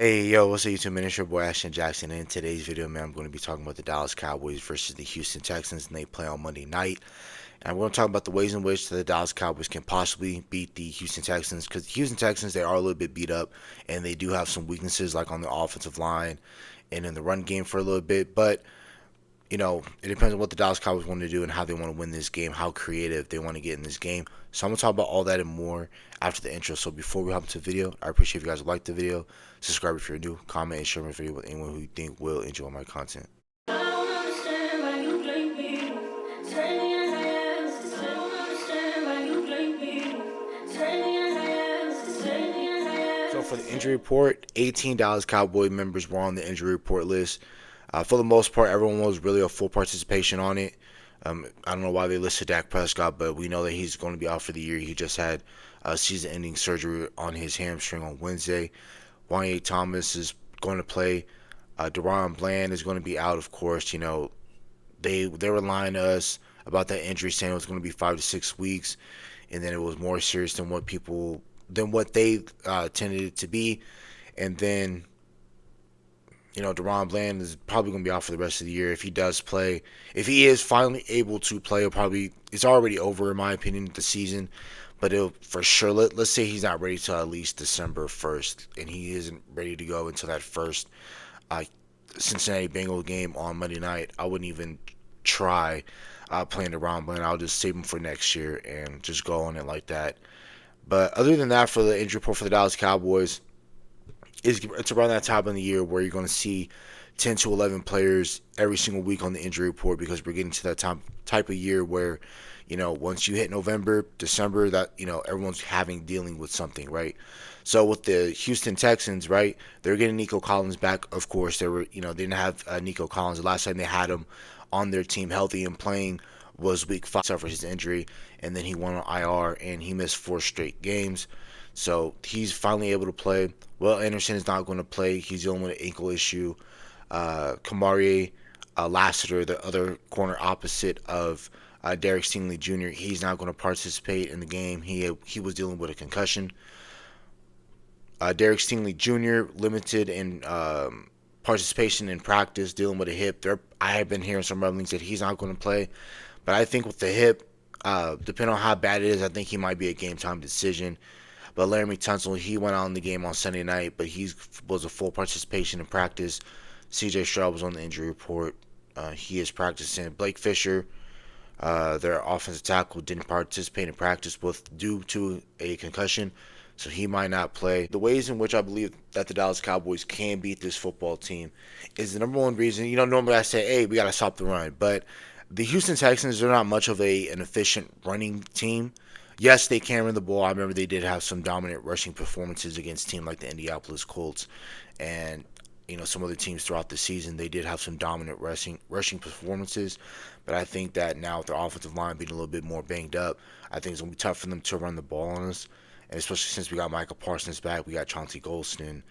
Hey, yo, what's up, YouTube, man? It's your boy Ashton Jackson. And in today's video, man, I'm going to be talking about the Dallas Cowboys versus the Houston Texans, and they play on Monday night. And I'm going to talk about the ways in which the Dallas Cowboys can possibly beat the Houston Texans, because the Houston Texans, they are a little bit beat up, and they do have some weaknesses, like on the offensive line and in the run game for a little bit. But it depends on what the Dallas Cowboys want to do and how they want to win this game, how creative they want to get in this game. So I'm going to talk about all that and more after the intro. So before we hop into the video, I appreciate if you guys like the video. Subscribe if you're new. Comment and share my video with anyone who you think will enjoy my content. So for the injury report, 18 Dallas Cowboy members were on the injury report list. For the most part, everyone was really a full participation on it. I don't know why they listed Dak Prescott, but we know that he's going to be out for the year. He just had season-ending surgery on his hamstring on Wednesday. Wanye Thomas is going to play. Deron Bland is going to be out, of course. They were lying to us about that injury, saying it was going to be 5 to 6 weeks, and then it was more serious than what they tended it to be. And then Deron Bland is probably going to be out for the rest of the year. If he does play, if he is finally able to play, it's already over in my opinion the season. But it'll for sure. Let's say he's not ready till at least December 1st, and he isn't ready to go until that first uh, Cincinnati Bengals game on Monday night. I wouldn't even try playing Deron Bland. I'll just save him for next year and just go on it like that. But other than that, for the injury report for the Dallas Cowboys, it's around that time of the year where you're going to see 10 to 11 players every single week on the injury report, because we're getting to that type of year where, once you hit November, December, that, everyone's dealing with something, right? So with the Houston Texans, right, they're getting Nico Collins back. Of course, they didn't have Nico Collins. The last time they had him on their team healthy and playing was week 5, suffered his injury, and then he went on IR and he missed 4 straight games. So he's finally able to play. Will Anderson is not going to play. He's dealing with an ankle issue. Kamari Lassiter, the other corner opposite of Derek Stingley Jr., he's not going to participate in the game. He was dealing with a concussion. Derek Stingley Jr. limited in participation in practice, dealing with a hip. I have been hearing some rumblings that he's not going to play, but I think with the hip, depending on how bad it is, I think he might be a game time decision. But Laramie Tunsil, he went out in the game on Sunday night, but he was a full participation in practice. C.J. Stroud was on the injury report. He is practicing. Blake Fisher, their offensive tackle, didn't participate in practice due to a concussion, so he might not play. The ways in which I believe that the Dallas Cowboys can beat this football team is the number one reason. Normally I say, hey, we got to stop the run, but the Houston Texans are not much of an efficient running team. Yes, they can run the ball. I remember they did have some dominant rushing performances against teams like the Indianapolis Colts and some other teams throughout the season. They did have some dominant rushing performances, but I think that now with their offensive line being a little bit more banged up, I think it's gonna be tough for them to run the ball on us. And especially since we got Michael Parsons back, we got Chauncey Golston.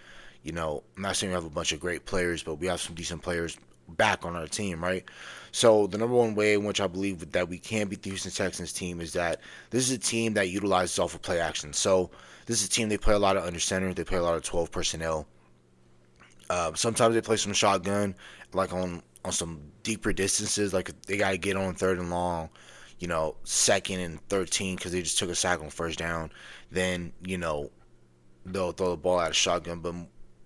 I'm not saying we have a bunch of great players, but we have some decent players back on our team, right? So the number one way in which I believe that we can beat the Houston Texans team is that this is a team that utilizes off of play action. So this is a team, they play a lot of under center, they play a lot of 12 personnel. Sometimes they play some shotgun, like on some deeper distances, like they got to get on 3rd and long, 2nd and 13 because they just took a sack on 1st down. Then they'll throw the ball out of shotgun, but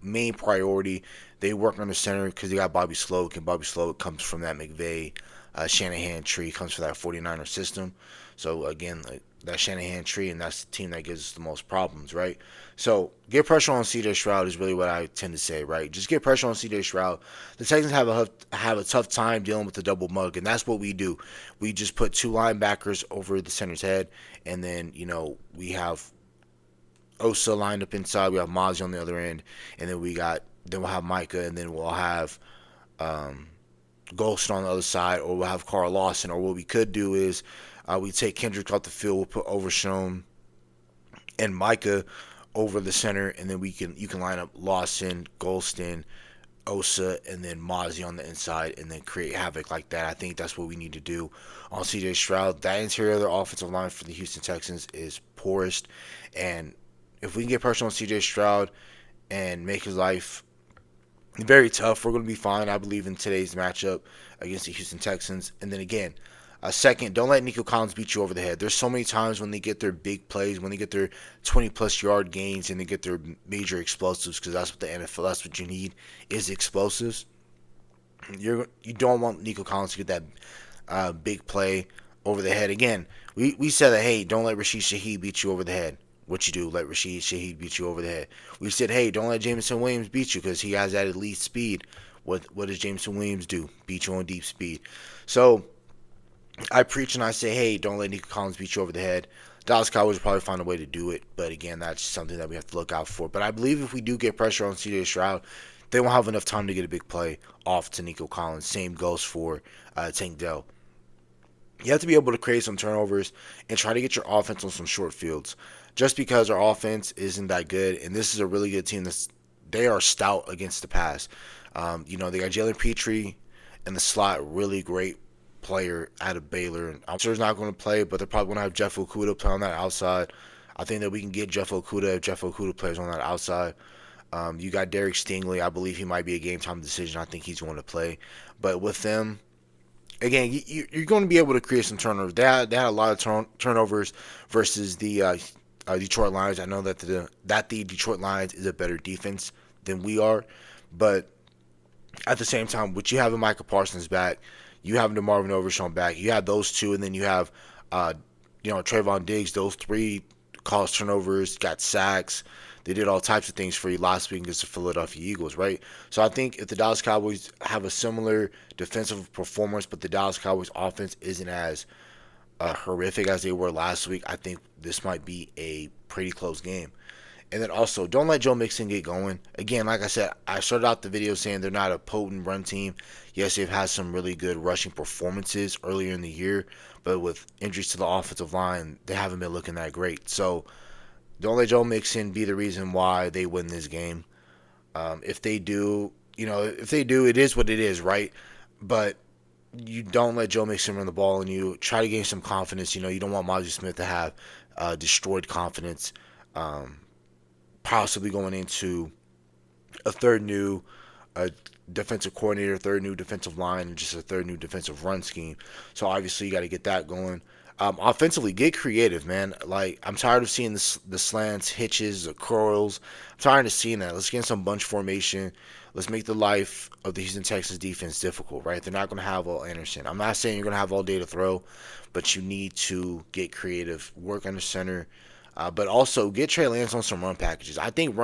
main priority, they work on the center because they got Bobby Sloak, and Bobby Sloak comes from that McVay Shanahan tree, comes from that 49er system. So again, that Shanahan tree, and that's the team that gives us the most problems, right? So get pressure on C.J. Stroud is really what I tend to say, right? Just get pressure on C.J. Stroud. The Texans have a tough time dealing with the double mug, and that's what we do. We just put 2 linebackers over the center's head, and then we have Osa lined up inside. We have Mozzie on the other end, and then we'll have Micah, and then we'll have Golston on the other side, or we'll have Carl Lawson. Or what we could do is we take Kendrick off the field, we'll put Overshown and Micah over the center, and then you can line up Lawson, Golston, Osa, and then Mozzie on the inside, and then create havoc like that. I think that's what we need to do on C.J. Stroud. That interior of the offensive line for the Houston Texans is poorest, and if we can get pressure on C.J. Stroud and make his life very tough. We're going to be fine, I believe, in today's matchup against the Houston Texans. And then again, second, don't let Nico Collins beat you over the head. There's so many times when they get their big plays, when they get their 20-plus yard gains, and they get their major explosives, because that's what the NFL, that's what you need, is explosives. You don't want Nico Collins to get that big play over the head. Again, we said that, hey, don't let Rashid Shaheed beat you over the head. What you do, let Rashid Shaheed beat you over the head. We said, hey, don't let Jameson Williams beat you because he has that elite speed. What does Jameson Williams do? Beat you on deep speed. So I preach and I say, hey, don't let Nico Collins beat you over the head. Dallas Cowboys will probably find a way to do it, but again, that's something that we have to look out for. But I believe if we do get pressure on CJ Stroud, they won't have enough time to get a big play off to Nico Collins. Same goes for Tank Dell. You have to be able to create some turnovers and try to get your offense on some short fields. Just because our offense isn't that good, and this is a really good team, they are stout against the pass. They got Jalen Petrie in the slot, really great player out of Baylor. I'm sure he's not going to play, but they're probably going to have Jeff Okudah play on that outside. I think that we can get Jeff Okudah if Jeff Okudah plays on that outside. You got Derek Stingley. I believe he might be a game time decision. I think he's going to play. But with them, again, you're going to be able to create some turnovers. They had a lot of turnovers versus the Detroit Lions. I know that the Detroit Lions is a better defense than we are, but at the same time, what you have in Micah Parsons back, you have DeMarvin Overshown back. You have those two, and then you have Trayvon Diggs. Those three caused turnovers, got sacks. They did all types of things for you last week against the Philadelphia Eagles, right? So I think if the Dallas Cowboys have a similar defensive performance, but the Dallas Cowboys offense isn't as horrific as they were last week, I think this might be a pretty close game. And then also, don't let Joe Mixon get going. Again, like I said, I started out the video saying they're not a potent run team. Yes, they've had some really good rushing performances earlier in the year, but with injuries to the offensive line, they haven't been looking that great. So don't let Joe Mixon be the reason why they win this game. If they do, it is what it is, right? But you don't let Joe Mixon run the ball, and you try to gain some confidence. You don't want Mozzie Smith to have destroyed confidence, possibly going into a third new defensive coordinator, third new defensive line, and just a third new defensive run scheme. So obviously you got to get that going. Offensively, get creative, man. Like, I'm tired of seeing the slants, hitches, the curls. I'm tired of seeing that. Let's get some bunch formation. Let's make the life of the Houston Texans defense difficult, right? They're not going to have all Anderson. I'm not saying you're going to have all day to throw, but you need to get creative, work under center, but also get Trey Lance on some run packages. I think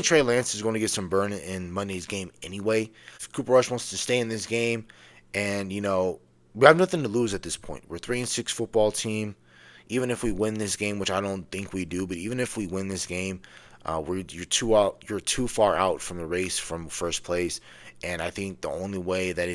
Trey Lance is going to get some burn in Monday's game anyway. If Cooper Rush wants to stay in this game, and we have nothing to lose at this point. We're 3-6 football team. Even if we win this game, which I don't think we do, but even if we win this game, you're too far out from the race from first place. And I think the only way that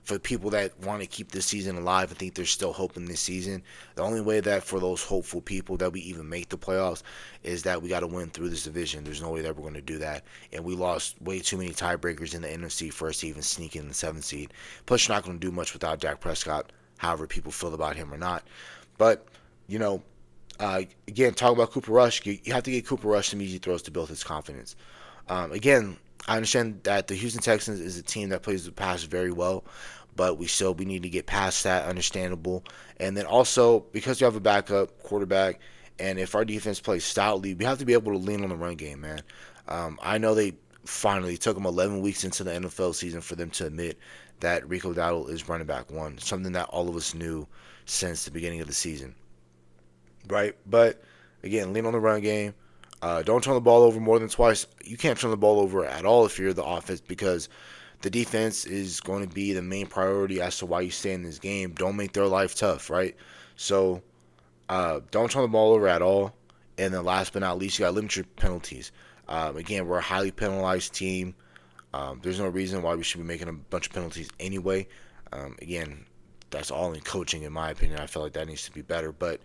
for people that want to keep this season alive, I think there's still hope in this season. The only way that for those hopeful people that we even make the playoffs is that we got to win through this division. There's no way that we're going to do that. And we lost way too many tiebreakers in the NFC for us to even sneak in the 7th seed. Plus, you're not going to do much without Dak Prescott, however people feel about him or not. But, again, talk about Cooper Rush. You have to get Cooper Rush some easy throws to build his confidence. Again, I understand that the Houston Texans is a team that plays the pass very well, but we need to get past that, understandable. And then also, because you have a backup quarterback, and if our defense plays stoutly, we have to be able to lean on the run game, man. I know they finally took them 11 weeks into the NFL season for them to admit that Rico Dowdle is running back one, something that all of us knew since the beginning of the season, right? But, again, lean on the run game. Don't turn the ball over more than twice. You can't turn the ball over at all if you're the offense, because the defense is going to be the main priority as to why you stay in this game. Don't make their life tough, right? So don't turn the ball over at all. And then last but not least, you got to limit your penalties. Again, we're a highly penalized team. There's no reason why we should be making a bunch of penalties anyway. Again, that's all in coaching, in my opinion. I feel like that needs to be better. But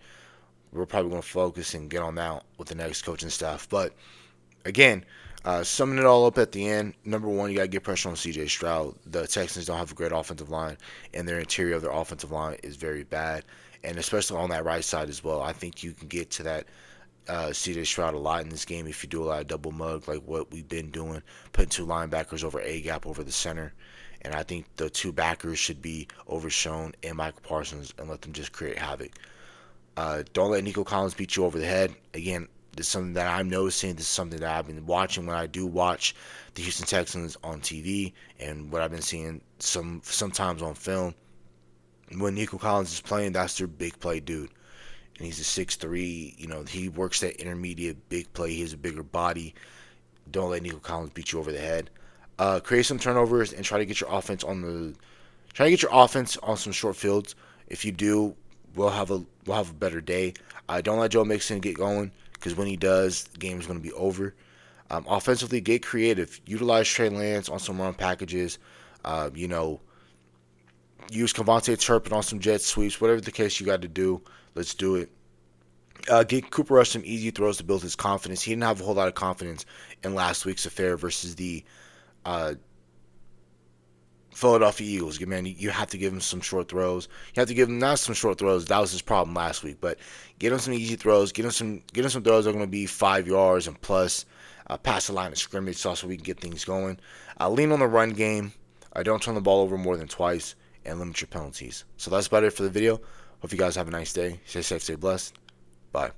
we're probably going to focus and get on that with the next coaching staff. But again, summing it all up at the end, number one, you got to get pressure on CJ Stroud. The Texans don't have a great offensive line, and their interior of their offensive line is very bad, and especially on that right side as well. I think you can get to that CJ Stroud a lot in this game if you do a lot of double mug, like what we've been doing, putting two linebackers over A gap over the center. And I think the two backers should be overshown and Michael Parsons and let them just create havoc. Don't let Nico Collins beat you over the head. Again, this is something that I'm noticing. This is something that I've been watching when I do watch the Houston Texans on TV, and what I've been seeing sometimes on film. When Nico Collins is playing, that's their big play dude. And he's a 6'3". He works that intermediate big play. He has a bigger body. Don't let Nico Collins beat you over the head. Create some turnovers and try to get your offense on some short fields. If you do, we'll have a better day. Don't let Joe Mixon get going, because when he does, the game is going to be over. Offensively, get creative. Utilize Trey Lance on some run packages. Uh, you know, Use Cavante Turpin on some jet sweeps. Whatever the case you got to do, let's do it. Get Cooper Rush some easy throws to build his confidence. He didn't have a whole lot of confidence in last week's affair versus the uh, Philadelphia Eagles. Man, you have to give him some short throws. You have to give him not some short throws. That was his problem last week. But get him some easy throws. Get him some throws that are going to be 5 yards and plus. Past the line of scrimmage so we can get things going. Lean on the run game. Don't turn the ball over more than twice, and limit your penalties. So that's about it for the video. Hope you guys have a nice day. Stay safe, stay blessed. Bye.